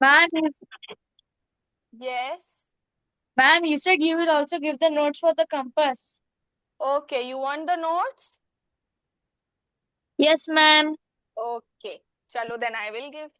Ma'am, Yes. ma'am, you said you will also give the notes for the compass. Okay, you want the notes? Yes, ma'am. Okay. Chalo, then I will give.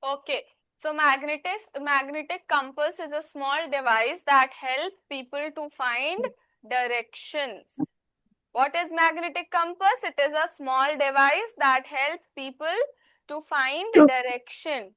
Okay. So magnetic compass is a small device that help people to find directions. What is magnetic compass? It is a small device that help people to find direction.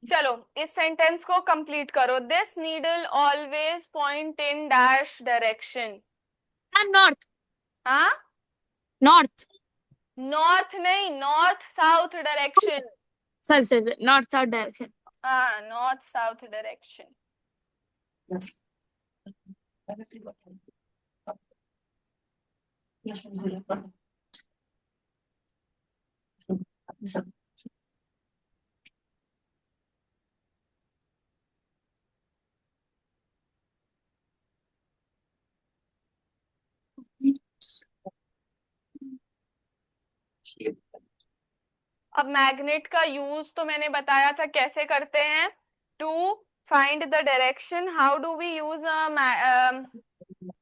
चलो इस sentence को complete करो. This needle always point in dash direction. And north. हाँ, North. North नहीं, north south direction. Sorry. North south direction. हाँ, north south direction. अब magnet का use तो मैंने बताया था कैसे करते हैं. To find the direction, how do we use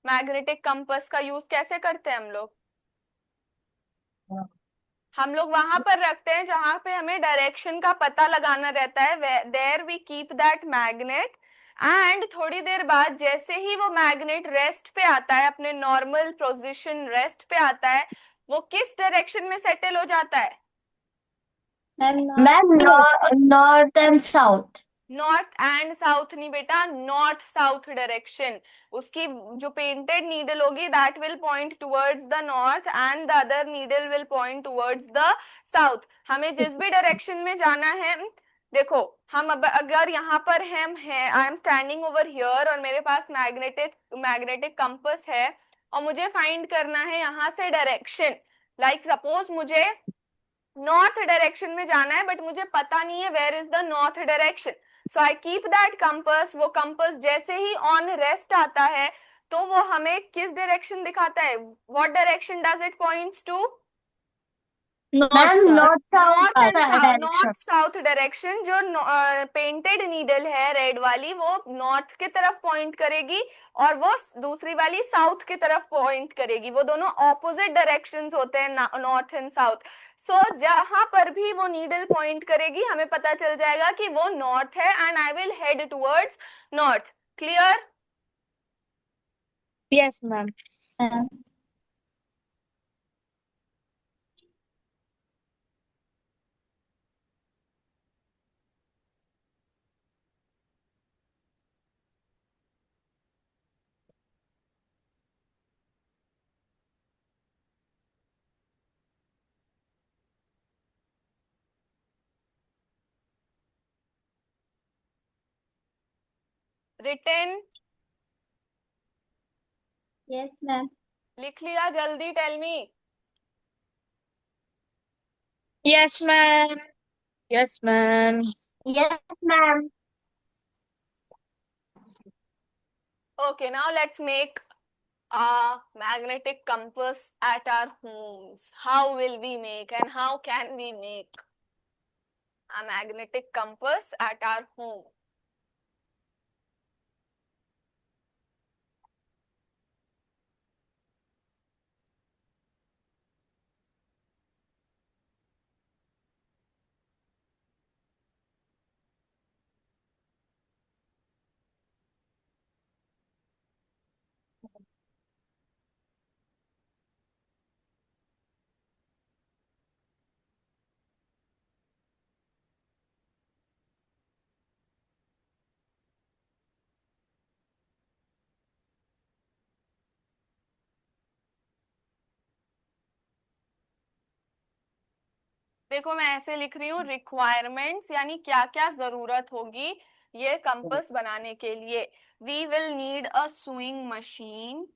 magnetic compass का यूज कैसे करते हैं हम लोग. हम लोग वहां पर रखते हैं जहां पे हमें डायरेक्शन का पता लगाना रहता है. There we keep that magnet. And थोड़ी देर बाद जैसे ही वो मैग्नेट रेस्ट पे आता है, अपने नॉर्मल पोजीशन रेस्ट पे आता है, वो किस डायरेक्शन में सेटल हो जाता है. Ma'am, north and south. North and south नहीं बेटा, नॉर्थ साउथ डायरेक्शन। उसकी जो पेंटेड नीडल होगी that will point towards the north and the other needle will point towards the south. हमें जिस भी डायरेक्शन में जाना है, देखो हम अब अगर यहाँ पर हम हैं, I am standing over here और मेरे पास मैग्नेटिक कंपास है और मुझे फाइंड करना है यहाँ से डायरेक्शन। लाइक सपोज मुझे नॉर्थ डायरेक्शन में जाना है बट मुझे पता नहीं है where is the north direction, so I keep that compass. वो कंपास जैसे ही ऑन रेस्ट आता है तो वो हमें किस डायरेक्शन दिखाता है, what direction does it points to? North south north and direction. North south direction. जो पेंटेड नीडल है रेड वाली वो नॉर्थ की तरफ पॉइंट करेगी और वो दूसरी वाली साउथ की तरफ पॉइंट करेगी। वो दोनों ऑपोजिट डायरेक्शंस होते हैं, नॉर्थ एंड साउथ। सो जहां पर भी वो नीडल पॉइंट करेगी हमें पता चल जाएगा कि वो नॉर्थ है and I will head towards north. Clear? Yes ma'am. Written yes ma'am. लिख लिया? जल्दी tell me. Yes ma'am. Yes ma'am. Yes ma'am. Okay, now let's make a magnetic compass at our homes. How will we make and how can we make a magnetic compass at our home? देखो मैं ऐसे लिख रही हूँ, requirements यानी क्या क्या जरूरत होगी ये कंपास बनाने के लिए। We will need a swing machine,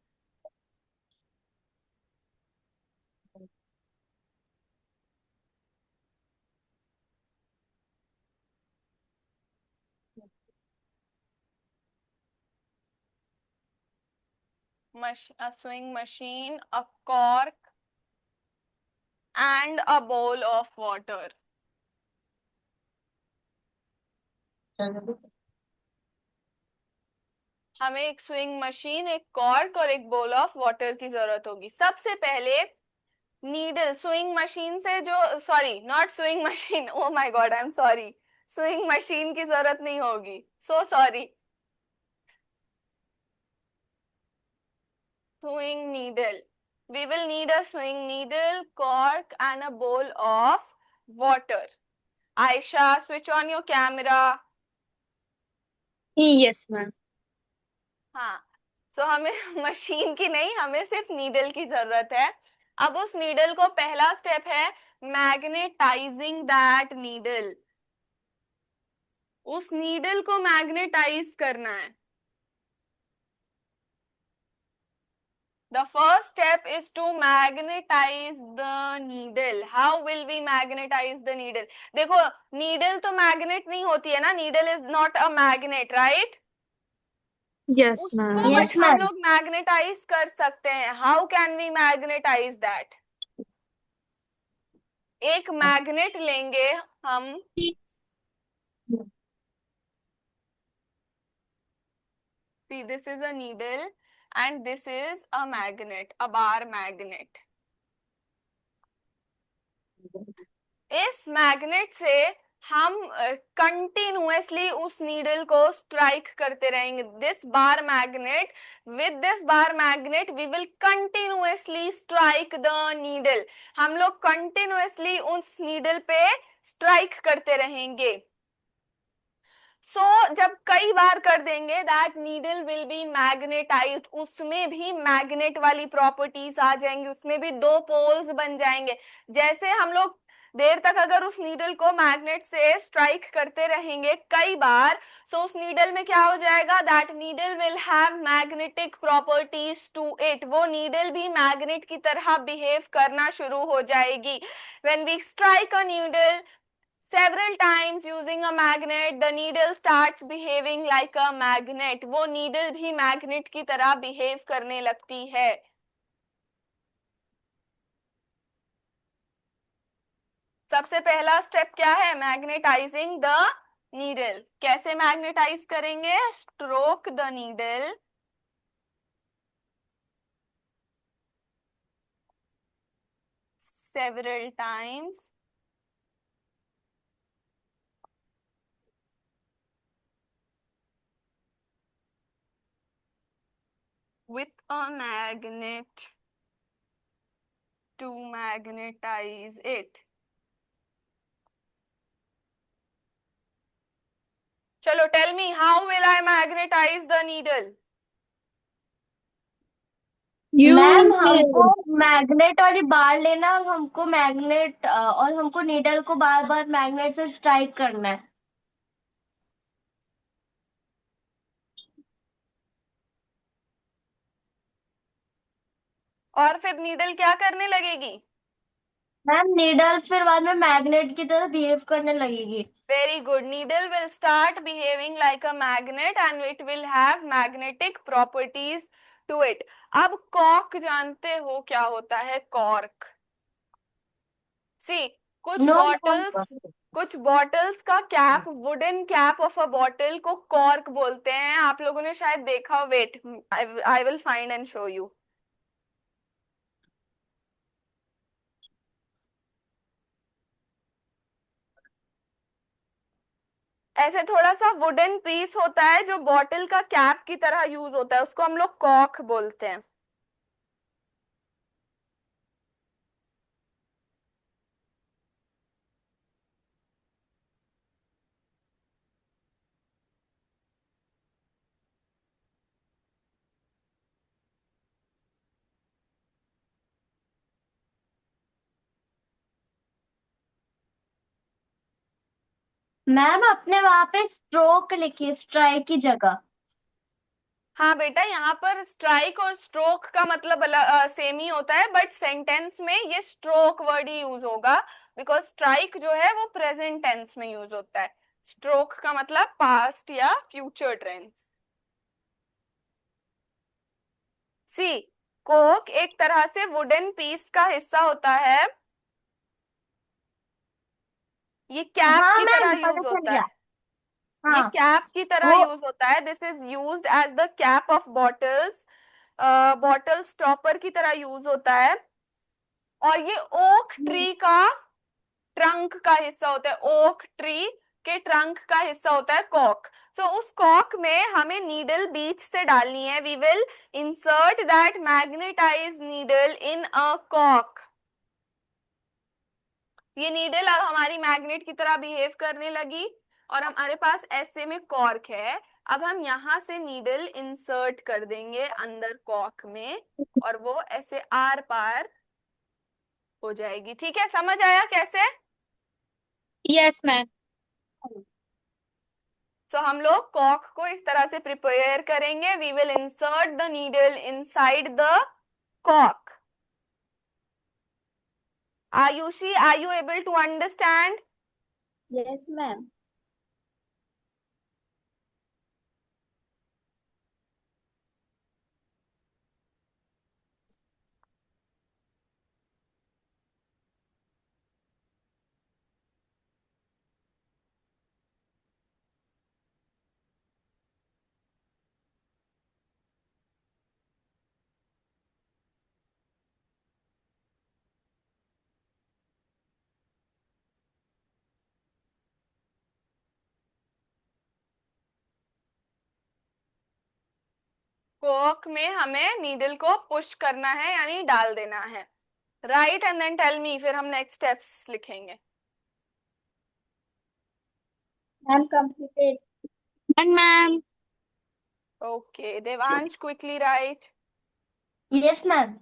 a swing machine, a cork and a bowl of water. हमें एक स्विंग मशीन, एक कॉर्क और एक बोल ऑफ वाटर की जरूरत होगी। सबसे पहले नीडल, स्विंग मशीन से जो, sorry not swing machine, oh my God I am sorry, swing machine की जरूरत नहीं होगी, so sorry. Swing needle, we will need a swing needle, cork and a bowl of water. Aisha, switch on your camera. Yes ma'am. हाँ, सो हमें machine की नहीं, हमें सिर्फ नीडल की जरूरत है। अब उस नीडल को, पहला स्टेप है मैग्नेटाइजिंग दैट नीडल। उस नीडल को मैग्नेटाइज करना है। The first step is to magnetize the needle. How will we magnetize the needle? देखो needle तो magnet नहीं होती है ना, needle is not a magnet, right? Yes उसको मैम। बट हम लोग मैग्नेटाइज कर सकते हैं। How can we magnetize that? एक मैग्नेट लेंगे हम, see this is a needle and this is a magnet, a bar magnet. इस मैग्नेट से हम कंटिन्यूअसली उस नीडल को स्ट्राइक करते रहेंगे। This bar magnet, with this bar magnet we will continuously strike the needle. हम लोग कंटिन्यूअसली उस नीडल पे स्ट्राइक करते रहेंगे। जब कई बार कर देंगे that needle will be magnetised, उसमें भी मैग्नेट वाली प्रॉपर्टीज आ जाएंगी, उसमें भी दो पोल्स बन जाएंगे। जैसे हम लोग देर तक अगर उस नीडल को मैग्नेट से स्ट्राइक करते रहेंगे कई बार, सो उस नीडल में क्या हो जाएगा, that needle will have magnetic properties to it, वो नीडल भी मैग्नेट की तरह बिहेव करना शुरू हो जाएगी। When we strike a needle several times using a magnet, the needle starts behaving like a magnet, वो needle भी magnet की तरह behave करने लगती है। सबसे पहला स्टेप क्या है, मैग्नेटाइजिंग द नीडल। कैसे मैग्नेटाइज करेंगे, stroke the needle several times with a magnet to magnetize it। चलो tell me, how will I magnetize the needle? Ma'am Use हमको मैग्नेट वाली बार लेना, हमको मैग्नेट और हमको नीडल को बार बार मैग्नेट से स्ट्राइक करना है। और फिर नीडल क्या करने लगेगी? मैम नीडल फिर बाद में मैग्नेट की तरह बिहेव करने लगेगी। Very good. Needle will start behaving like a magnet and it will have magnetic properties to it. अब कॉर्क जानते हो क्या होता है, कॉर्क? सी, नो कुछ बॉटल्स का cap, wooden cap of a bottle को कॉर्क बोलते हैं। आप लोगों ने शायद देखा, wait I will find and show you. ऐसे थोड़ा सा वुडन पीस होता है जो बॉटल का कैप की तरह यूज होता है, उसको हम लोग कॉर्क बोलते हैं। मैम अपने वहां पे स्ट्रोक लिखिए स्ट्राइक की जगह। हाँ बेटा, यहाँ पर स्ट्राइक और स्ट्रोक का मतलब सेम ही होता है, बट सेंटेंस में ये स्ट्रोक वर्ड ही यूज होगा, बिकॉज स्ट्राइक जो है वो प्रेजेंट टेंस में यूज होता है, स्ट्रोक का मतलब पास्ट या फ्यूचर टेंस। सी, कोक एक तरह से वुडन पीस का हिस्सा होता है, ये कैप हाँ की मैम तरह पता यूज चल होता गया। है, ये हाँ कैप की तरह वो यूज होता है। This is used as the cap of bottles, bottle stopper की तरह यूज होता है। और ये ओक ट्री का ट्रंक का हिस्सा होता है, ओक ट्री के ट्रंक का हिस्सा होता है कॉक। सो उस कॉक में हमें नीडल बीच से डालनी है। We will insert that magnetize needle in a कॉक। ये नीडल अब हमारी मैग्नेट की तरह बिहेव करने लगी और हमारे पास ऐसे में कॉर्क है। अब हम यहां से नीडल इंसर्ट कर देंगे अंदर कॉक में और वो ऐसे आर पार हो जाएगी। ठीक है, समझ आया कैसे? Yes, ma'am. सो हम लोग कॉक को इस तरह से प्रिपेयर करेंगे। We will insert the needle inside the cock. Ayushi, are you able to understand? Yes ma'am. Cock में हमें नीडल को पुश करना है, यानी डाल देना है। Right, and then tell me, फिर हम नेक्स्ट स्टेप्स लिखेंगे। Ma'am completed. And ma'am. Okay, Devansh, quickly write. Yes, ma'am.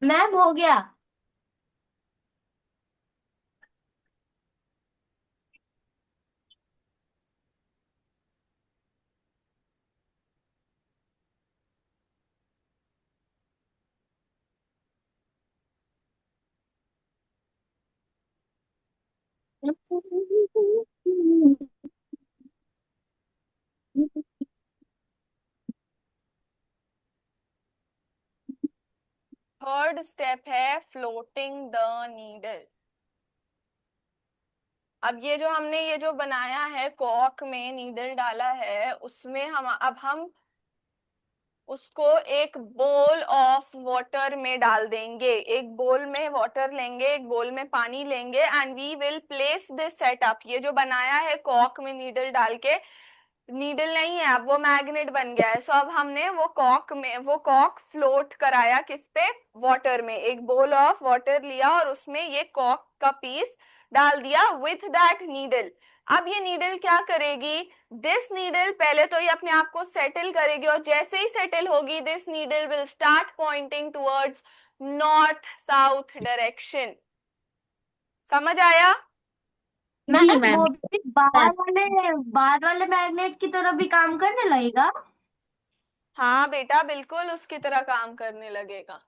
Ma'am हो गया। थर्ड स्टेप है फ्लोटिंग द नीडल। अब ये जो हमने ये जो बनाया है, कॉक में नीडल डाला है, उसमें हम उसको एक बोल ऑफ वाटर में डाल देंगे। एक बोल में वाटर लेंगे, एक बोल में पानी लेंगे, and we will place this setup. ये जो बनाया है कॉक में नीडल डाल के, नीडल नहीं है अब, वो मैग्नेट बन गया है। सो अब हमने वो कॉक फ्लोट कराया किस पे, वाटर में। एक बोल ऑफ वाटर लिया और उसमें ये कॉक का पीस डाल दिया विथ दैट नीडल। अब ये नीडल क्या करेगी, दिस नीडल पहले तो ये अपने आप को सेटल करेगी, और जैसे ही सेटल होगी this needle will start pointing towards north south direction. समझ आया? जी मैम मैम। वो भी बाहर वाले मैग्नेट की तरह भी काम करने लगेगा। हाँ बेटा, बिल्कुल उसकी तरह काम करने लगेगा।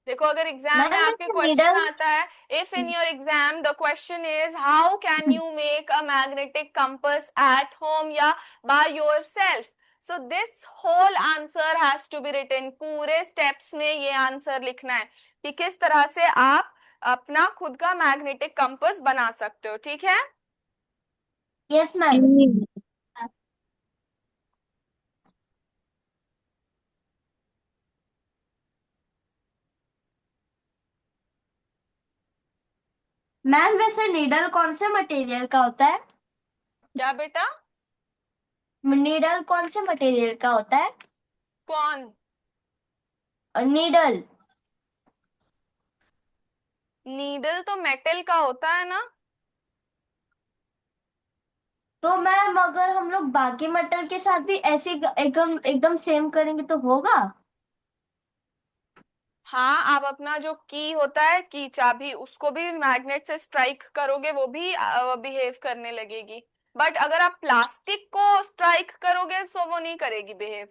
देखो, अगर एग्जाम में मैम आपके वैसे क्वेश्चन नीडल। आता है, if in your exam the question is how can you make a magnetic compass at home या by yourself, so this whole answer has to be written. पूरे स्टेप्स में ये answer लिखना है कि किस तरह से आप अपना खुद का मैग्नेटिक कंपास बना सकते हो। ठीक है? Yes ma'am. मैम वैसे नीडल कौन से मटेरियल का होता है? क्या बेटा? नीडल कौन से मटेरियल का होता है? कौन? नीडल। नीडल तो मेटल का होता है ना। तो मैम अगर हम लोग बाकी मेटल के साथ भी ऐसे एकदम एकदम सेम करेंगे तो होगा? हाँ, आप अपना जो की होता है, की चाबी, उसको भी मैग्नेट से स्ट्राइक करोगे, वो भी बिहेव करने लगेगी। बट अगर आप प्लास्टिक को स्ट्राइक करोगे तो वो नहीं करेगी behave.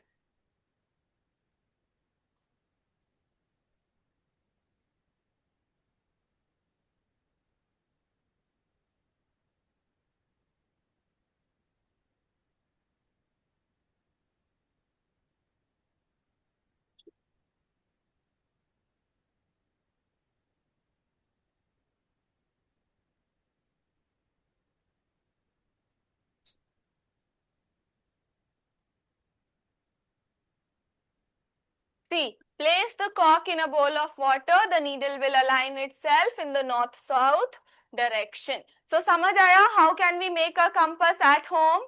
See, place the cork in a bowl of water. The needle will align itself in the north-south direction. So, समझ आया? How can we make a compass at home?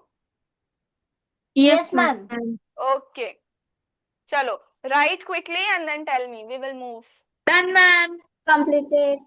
Yes, ma'am. Okay. Chalo, write quickly and then tell me. We will move. Done, ma'am. Completed.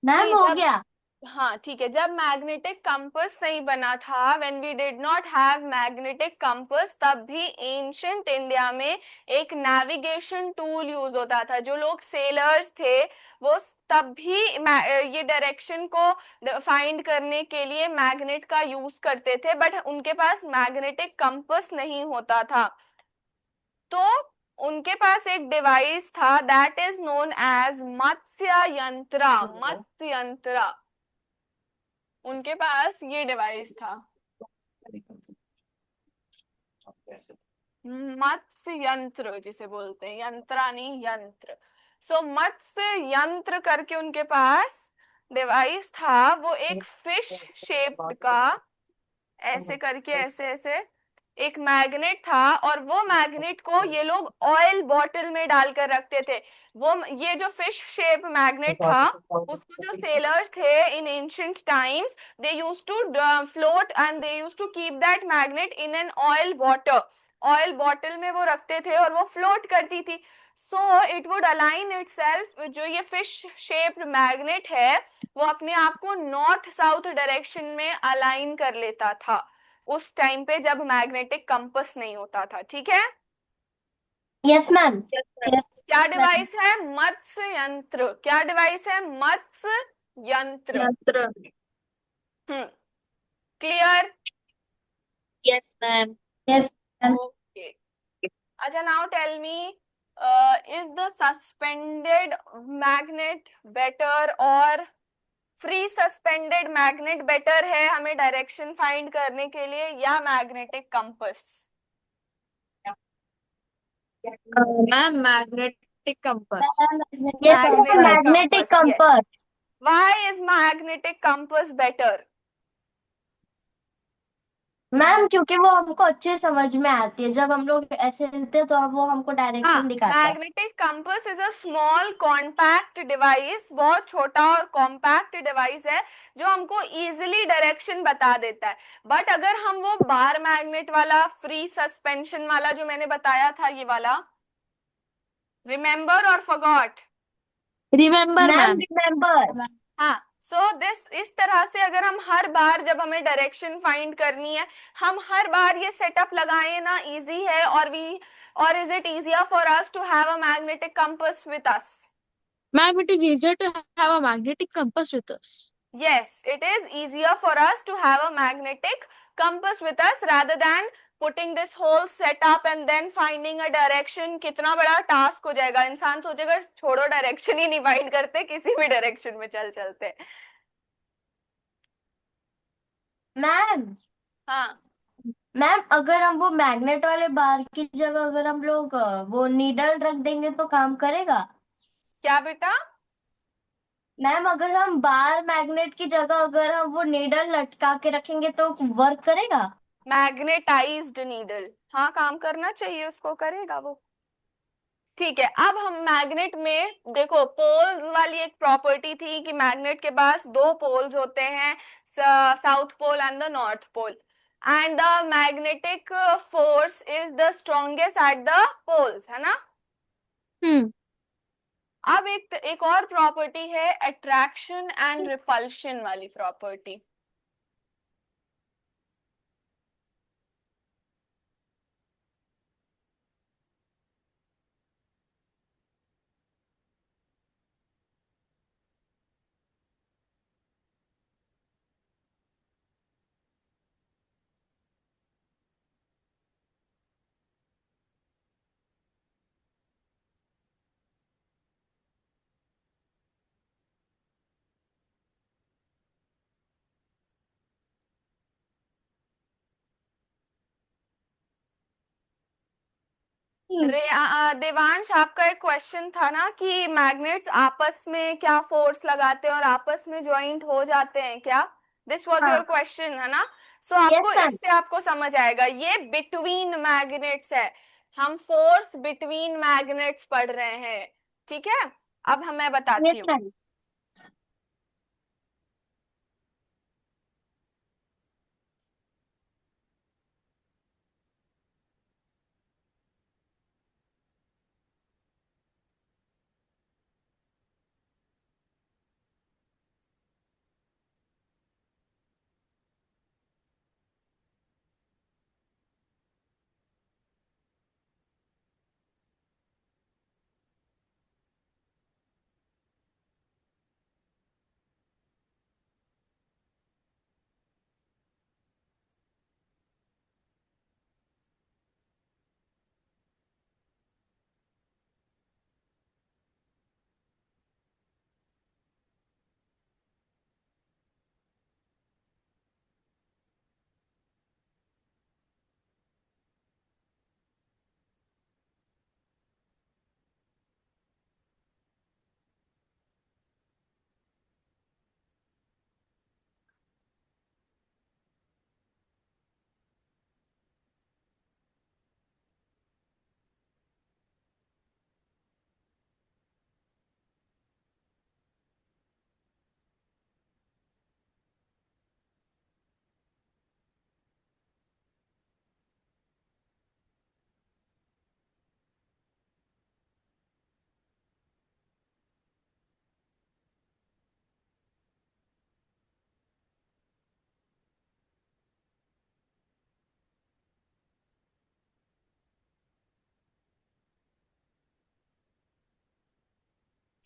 Ma'am हो जब गया. हाँ ठीक है, जब magnetic compass नहीं बना था, when we did not have magnetic compass, तब भी एंशियंट इंडिया में एक नेविगेशन टूल यूज होता था. जो लोग सेलर्स थे वो तब भी ये डायरेक्शन को फाइंड करने के लिए मैग्नेट का यूज करते थे, बट उनके पास मैग्नेटिक कंपास नहीं होता था. तो उनके पास एक डिवाइस था दैट इज नोन एज मत्स्य यंत्र. मत्स्य यंत्र, उनके पास ये डिवाइस था, मत्स्य यंत्र जिसे बोलते हैं, यंत्रा नहीं यंत्र. सो मत्स्य यंत्र करके उनके पास डिवाइस था. वो एक फिश शेप्ड का ऐसे करके ऐसे ऐसे एक मैग्नेट था, और वो मैग्नेट को ये लोग ऑयल बॉटल में डालकर रखते थे. वो ये जो फिश शेप मैग्नेट था, उसको जो सेलर्स थे in ancient times, they used to float and they used to keep that magnet in an oil water. Oil bottle में वो रखते थे और वो फ्लोट करती थी. So it would align itself. जो ये फिश शेप्ड मैग्नेट है वो अपने आप को नॉर्थ साउथ डायरेक्शन में अलाइन कर लेता था उस टाइम पे, जब मैग्नेटिक कंपास नहीं होता था. ठीक है? Yes ma'am. क्या डिवाइस है? मत्स्य यंत्र. क्या डिवाइस है? मत्स्य यंत्र. Clear? Yes, ma'am. Yes ma'am. Okay. अच्छा, now tell me, is the suspended magnet better और फ्री सस्पेंडेड मैग्नेट बेटर है हमें डायरेक्शन फाइंड करने के लिए, या magnetic compass? Ma'am, magnetic compass. Yes Magnetic magnetic compass, yes. Compass. Why is magnetic compass better? Ma'am क्योंकि वो हमको अच्छे समझ में आती है. जब हम लोग ऐसे चलते हैं तो वो हमको डायरेक्शन दिखाता है. Magnetic compass is a small compact device. बहुत छोटा और कॉम्पैक्ट डिवाइस है जो हमको इजीली डायरेक्शन बता देता है. बट अगर हम वो बार मैग्नेट वाला फ्री सस्पेंशन वाला जो मैंने बताया था, ये वाला, रिमेम्बर और forgot? Remember, ma'am ma'am. Remember. हाँ. सो इस तरह से अगर हम हर बार जब हमें डायरेक्शन फाइंड करनी है, हम हर बार ये सेटअप लगाएं ना, इजी है. और is it easier for us to have a magnetic compass with us? Ma'am, it is easier to have a magnetic compass with us. Yes, it is easier for us to have a magnetic compass with us rather than putting this whole setup and then finding a direction. कितना बड़ा task हो जाएगा. इंसान सोचेगा छोड़ो, direction ही नहीं find करते, किसी भी डायरेक्शन में चलते. मैम. हाँ. मैम अगर हम वो मैग्नेट वाले बार की जगह अगर हम लोग वो नीडल रख देंगे तो काम करेगा? क्या बेटा? मैम अगर हम बार मैग्नेट की जगह अगर हम वो नीडल लटका के रखेंगे तो वर्क करेगा? मैग्नेटाइज्ड नीडल, हाँ काम करना चाहिए उसको, करेगा वो. ठीक है. अब हम मैग्नेट में देखो, पोल्स वाली एक प्रॉपर्टी थी कि मैग्नेट के पास दो पोल्स होते हैं, south pole and the north pole, and the magnetic force is the strongest at the poles, है ना? अब एक और प्रॉपर्टी है, अट्रैक्शन एंड रिपल्शन वाली प्रॉपर्टी. देवांश, आपका एक क्वेश्चन था ना कि मैग्नेट्स आपस में क्या फोर्स लगाते हैं और आपस में ज्वाइंट हो जाते हैं क्या? दिस वाज योर हाँ। क्वेश्चन, है ना? सो यस आपको मैम। इससे आपको समझ आएगा, ये बिटवीन मैग्नेट्स है। हम फोर्स बिटवीन मैग्नेट्स पढ़ रहे हैं, ठीक है? अब मैं बताती यस हूँ। मैम।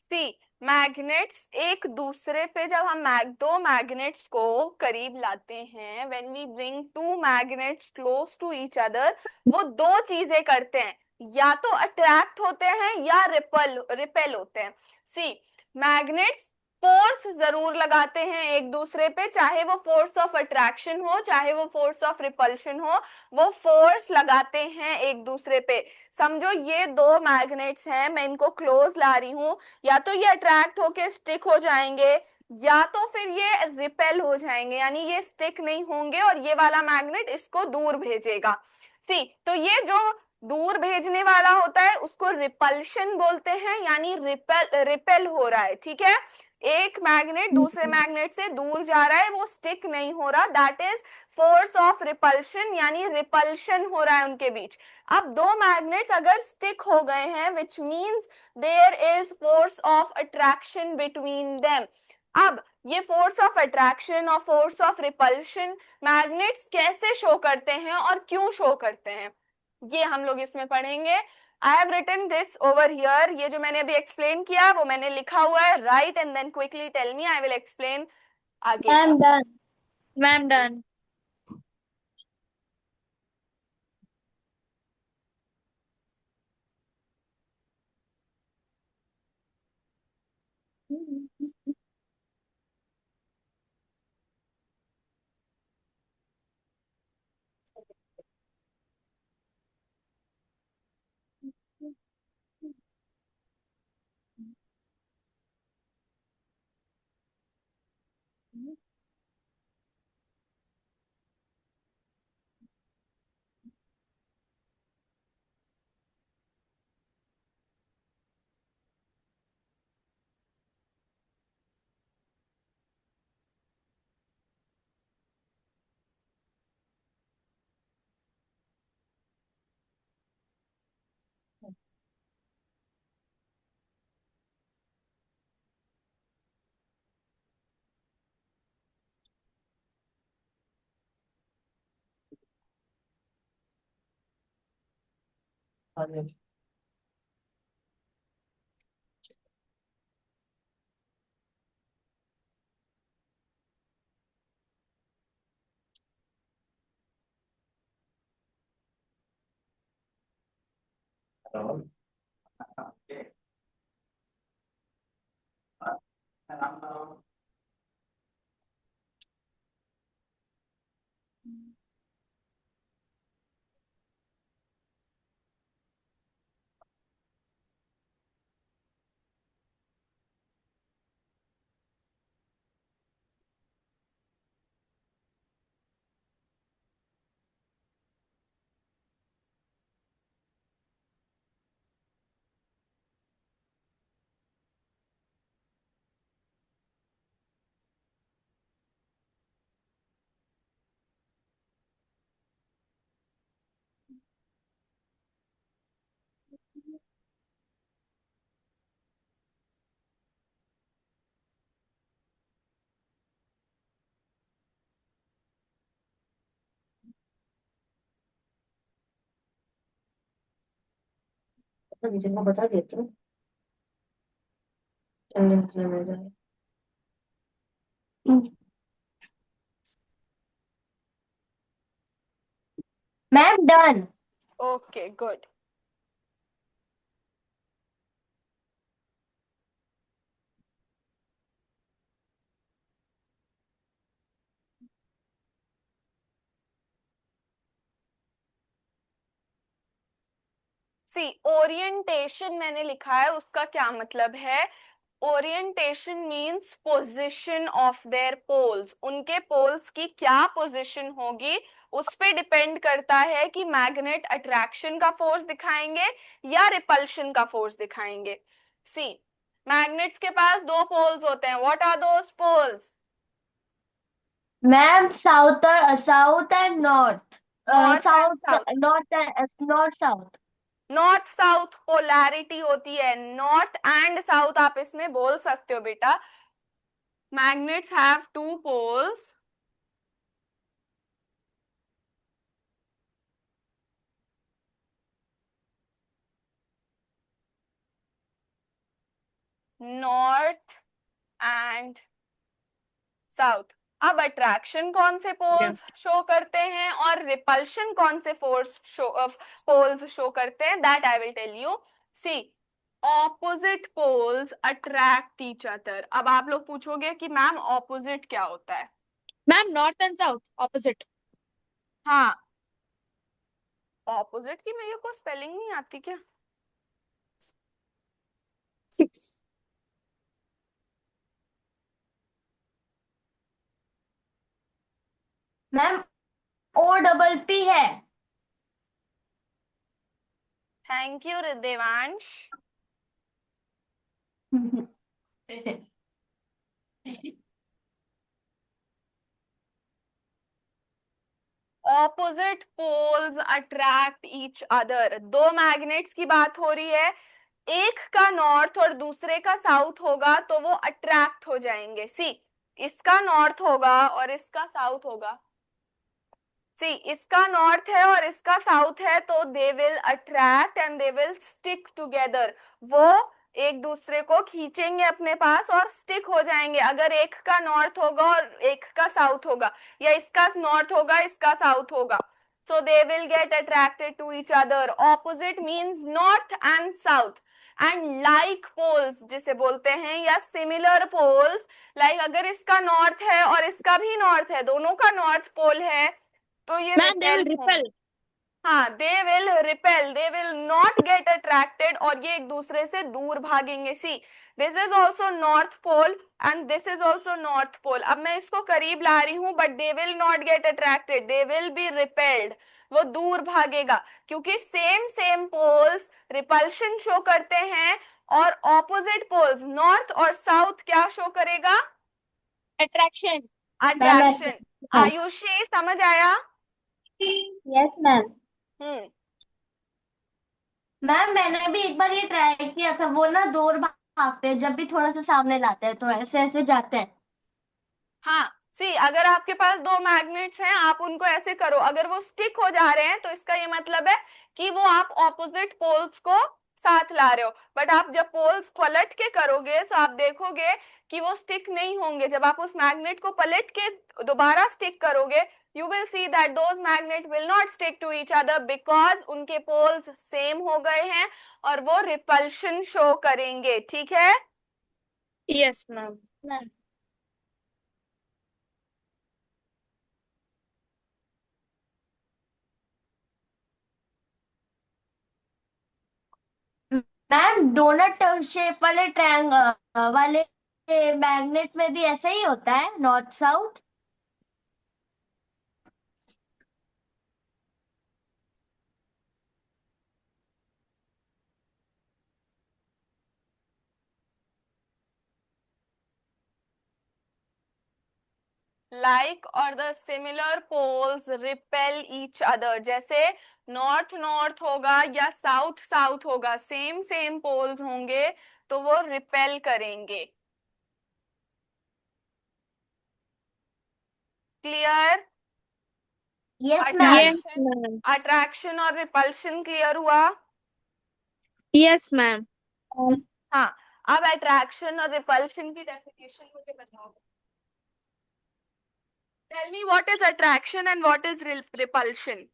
सी, मैग्नेट्स एक दूसरे पे जब हम दो मैग्नेट्स को करीब लाते हैं, when we bring two magnets close to each other, वो दो चीजें करते हैं, या तो अट्रैक्ट होते हैं या रिपेल होते हैं। सी, मैग्नेट्स फोर्स जरूर लगाते हैं एक दूसरे पे, चाहे वो फोर्स ऑफ अट्रैक्शन हो चाहे वो फोर्स ऑफ रिपल्शन हो, वो फोर्स लगाते हैं एक दूसरे पे। समझो ये दो मैग्नेट्स हैं, मैं इनको क्लोज ला रही हूं, या तो ये अट्रैक्ट होके स्टिक हो जाएंगे या तो फिर ये रिपेल हो जाएंगे, यानी ये स्टिक नहीं होंगे और ये वाला मैग्नेट इसको दूर भेजेगा। सी, तो ये जो दूर भेजने वाला होता है उसको रिपल्शन बोलते हैं, यानी रिपेल हो रहा है, ठीक है? एक मैग्नेट दूसरे मैग्नेट से दूर जा रहा है, वो स्टिक नहीं हो रहा, that is force of repulsion, यानी रिपल्शन हो रहा है उनके बीच। अब दो मैग्नेट्स अगर स्टिक हो गए हैं, which means there is force of attraction between them. अब ये फोर्स ऑफ अट्रैक्शन और फोर्स ऑफ रिपल्शन मैग्नेट्स कैसे शो करते हैं और क्यों शो करते हैं, ये हम लोग इसमें पढ़ेंगे। I have written this over here, ये जो मैंने अभी एक्सप्लेन किया वो मैंने लिखा हुआ है, right and then quickly tell me, I will explain आगे का। Ma'am done. Ma'am done. Vijay को बता देती हूँ। चलने निकले में जाए। Ma'am done. Okay, good. See orientation मैंने लिखा है, उसका क्या मतलब है? Orientation means position of their poles, उनके पोल्स की क्या पोजिशन होगी उस पे डिपेंड करता है कि मैग्नेट अट्रैक्शन का फोर्स दिखाएंगे या रिपल्शन का फोर्स दिखाएंगे। सी मैग्नेट्स के पास दो पोल्स होते हैं, what are those poles? Ma'am south south and north. North and south south. North south. North south polarity होती है, नॉर्थ एंड साउथ आप इसमें बोल सकते हो बेटा। Magnets have two poles, north and south. अब अट्रैक्शन कौन से पोल्स शो करते हैं और रिपल्शन कौन से फोर्स पोल्स शो करते हैं, that I will tell you. See opposite poles attract each other. अब आप लोग पूछोगे कि मैम ऑपोजिट क्या होता है? Ma'am north and south opposite. हाँ, ऑपोजिट की मेरे को स्पेलिंग नहीं आती क्या? मैम OPP है। Thank you Devansh. Opposite poles attract each other. दो मैग्नेट्स की बात हो रही है, एक का नॉर्थ और दूसरे का साउथ होगा तो वो अट्रैक्ट हो जाएंगे। सी इसका नॉर्थ होगा और इसका साउथ होगा। सी इसका नॉर्थ है और इसका साउथ है तो they will attract and they will stick together. वो एक दूसरे को खींचेंगे अपने पास और स्टिक हो जाएंगे। अगर एक का नॉर्थ होगा और एक का साउथ होगा, या इसका नॉर्थ होगा इसका साउथ होगा, so they will get attracted to each other. Opposite means north and south. And like poles जिसे बोलते हैं, या similar poles, like अगर इसका नॉर्थ है और इसका भी नॉर्थ है, दोनों का नॉर्थ पोल है, तो ये मैम दे रिपेल विल होंगे। रिपेल। हाँ, they will repel, they will not get attracted, और ये एक दूसरे से दूर भागेंगे। See this is also north pole and this is also north pole. अब मैं इसको करीब ला रही हूं, but they will not get attracted, they will be repelled, वो दूर भागेगा, क्योंकि same same poles repulsion show करते हैं और ऑपोजिट पोल्स नॉर्थ और साउथ क्या शो करेगा? अट्रैक्शन। अट्रैक्शन। आयुषी समझ आया? Yes ma'am. हम्म। मैम मैंने भी एक बार ये ट्राई किया था, वो ना दूर भागते हैं जब भी थोड़ा सा सामने लाते हैं तो ऐसे ऐसे जाते हैं। हाँ, सी अगर आपके पास दो मैग्नेट्स हैं, आप उनको ऐसे करो, अगर वो स्टिक हो जा रहे हैं तो इसका ये मतलब है कि वो आप ऑपोजिट पोल्स को साथ ला रहे हो। बट आप जब पोल्स पलट के करोगे तो आप देखोगे कि वो स्टिक नहीं होंगे। जब आप उस मैग्नेट को पलट के दोबारा स्टिक करोगे, you will see that those magnet will not stick to each other, because उनके पोल्स सेम हो गए हैं और वो रिपल्शन शो करेंगे। ठीक है? Yes ma'am. Ma'am donut shape वाले ट्रायंगल वाले मैग्नेट में भी ऐसा ही होता है, नॉर्थ साउथ। like और the similar poles repel each other। जैसे नॉर्थ नॉर्थ होगा या साउथ साउथ होगा, सेम सेम पोल्स होंगे तो वो रिपेल करेंगे। Clear? Yes ma'am. Yes attraction ma'am. Attraction और रिपल्शन क्लियर हुआ? Yes, ma'am. हाँ, अब अट्रैक्शन और रिपल्शन की डेफिनेशन मुझे बताओ. Tell me what is attraction and what is repulsion.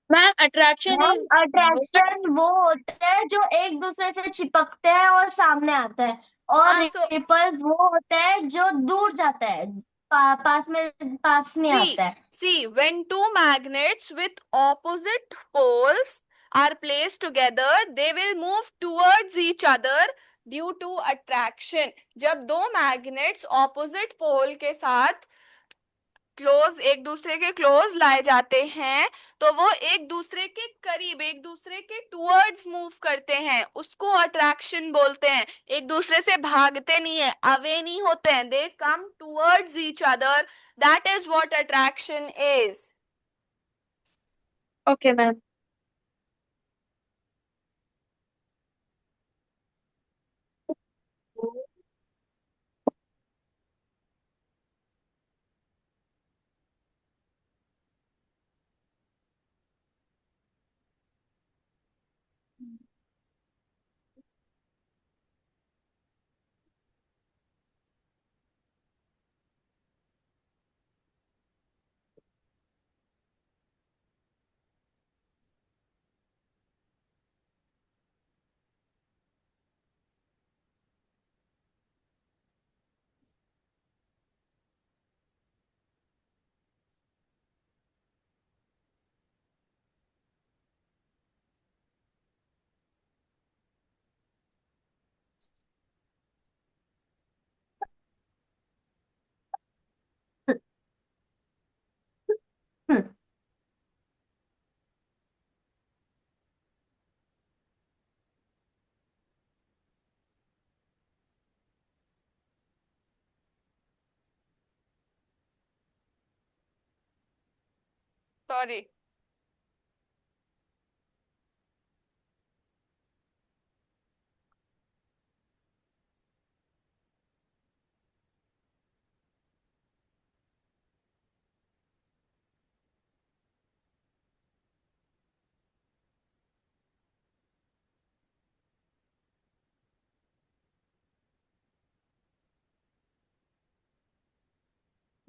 Ma'am, attraction ma'am is attraction वो होते हैं जो एक दूसरे से चिपकते हैं और सामने आते हैं, और हाँ, so रिपल्स वो होते हैं जो दूर जाते हैं, पास नहीं आता है. see, when two magnets with opposite poles are placed together, they will move towards each other due to attraction. जब दो magnets opposite pole के साथ एक दूसरे के क्लोज लाए जाते हैं, तो वो एक दूसरे के करीब, एक दूसरे के टुवर्ड्स मूव करते हैं, उसको अट्रैक्शन बोलते हैं. एक दूसरे से भागते नहीं है, अवे नहीं होते हैं, they come towards each other. That is what attraction is. okay, ma'am. Sorry.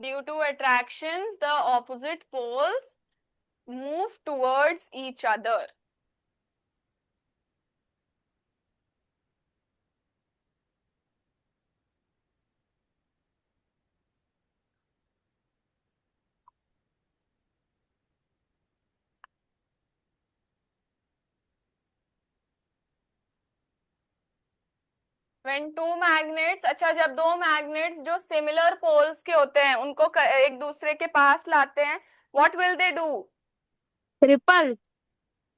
Due to attractions, the opposite poles move towards each other. When two magnets, अच्छा, जब दो magnets जो similar poles के होते हैं उनको एक दूसरे के पास लाते हैं, what will they do? Repel.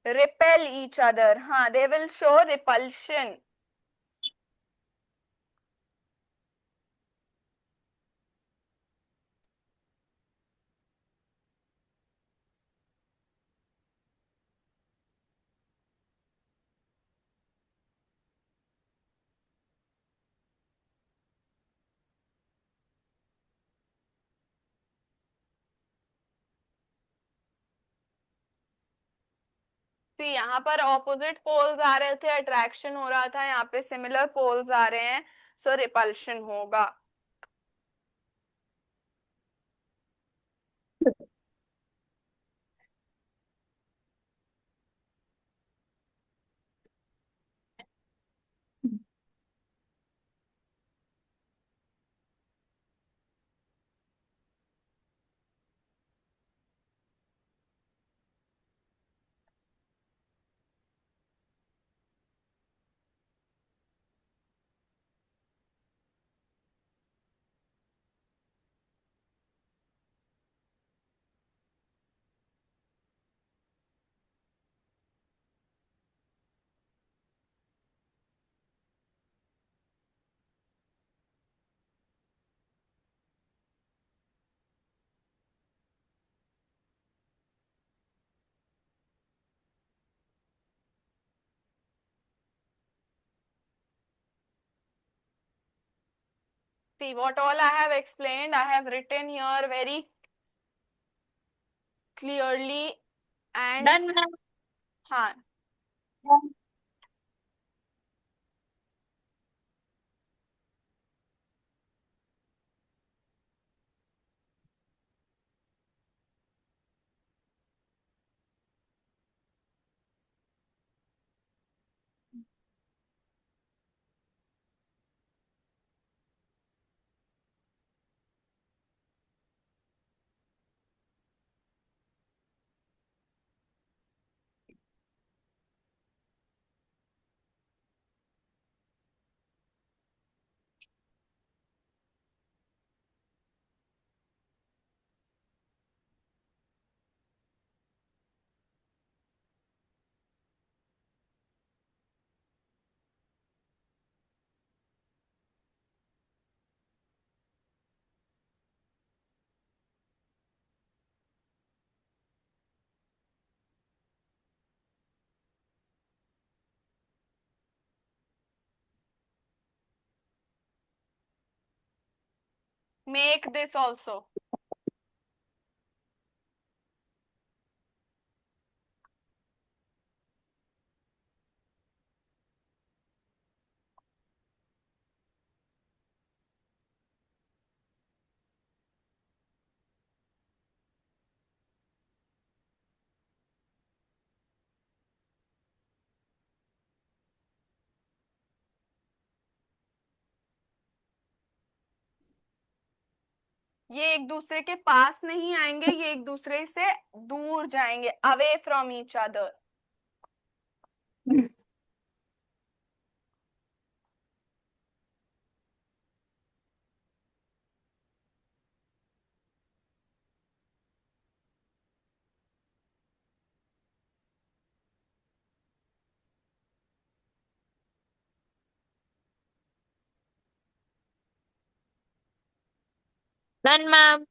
Repel each other. हाँ, they will show repulsion. तो यहाँ पर ऑपोजिट पोल्स आ रहे थे, अट्रैक्शन हो रहा था, यहाँ पे सिमिलर पोल्स आ रहे हैं, सो रिपल्शन होगा. See what all I have explained, I have written here very clearly and Done, ma'am. हाँ, Make this also. ये एक दूसरे के पास नहीं आएंगे, ये एक दूसरे से दूर जाएंगे, away from each other. Done, ma'am.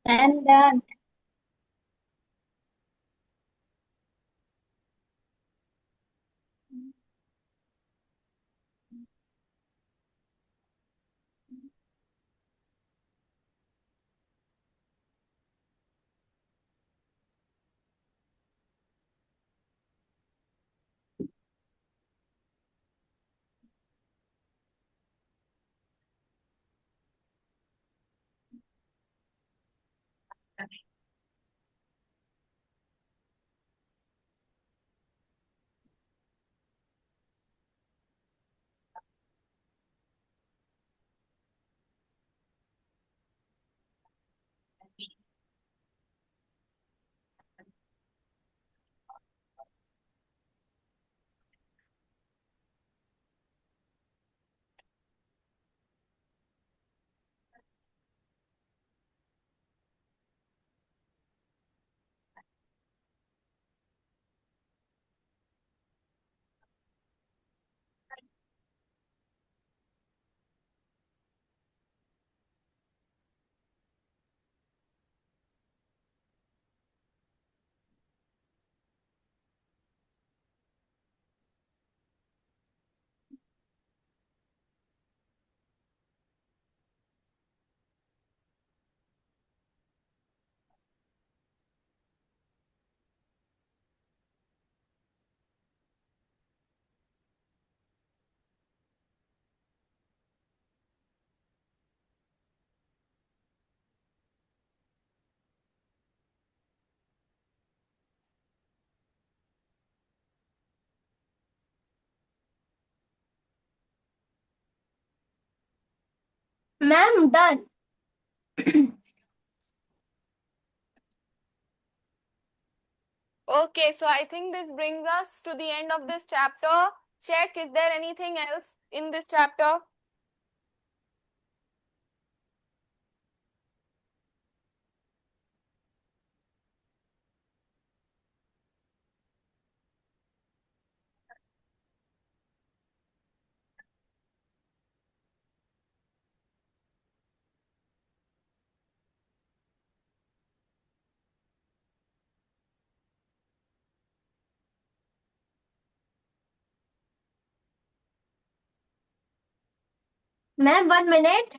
I'm done. Ma'am, done. Okay, so I think this brings us to the end of this chapter. Check, is there anything else in this chapter? Ma'am, 1 minute.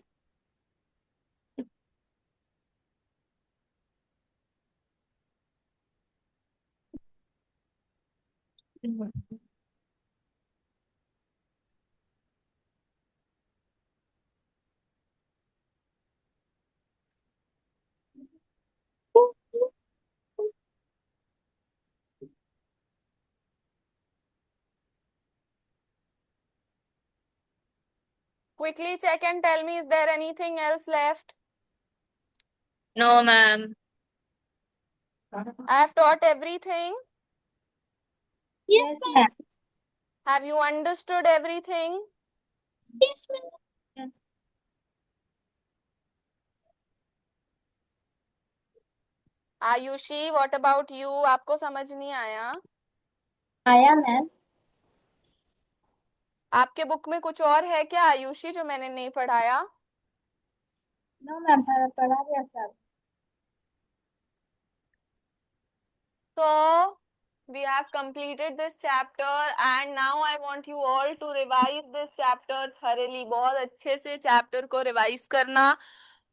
Quickly check and tell me, is there anything else left? No, ma'am. I have taught everything. Yes, ma'am. Have you understood everything? Yes, ma'am. Ayushi, what about you? आपको समझ नहीं आया? आया ma'am. आपके book में कुछ और है क्या आयुषी जो मैंने नहीं पढ़ाया? नो मैम, पढ़ा दिया सब। So, we have completed this chapter and now I want you all to revise this chapter thoroughly. बहुत अच्छे से chapter को revise करना।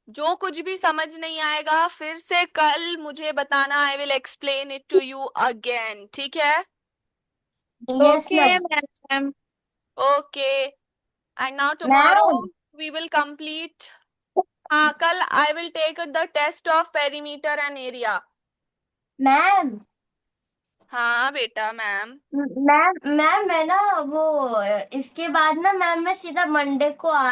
जो कुछ भी समझ नहीं आएगा फिर से कल मुझे बताना। I will explain it to you again. ठीक है? Yes Okay, ma'am. ma'am. Okay. And now tomorrow ma'am we will complete. हाँ, कल I will take the test of perimeter and area. Ma'am हाँ बेटा मैम। मैम मैं ना वो इसके बाद ना मैम मैं सीधा मंडे को आ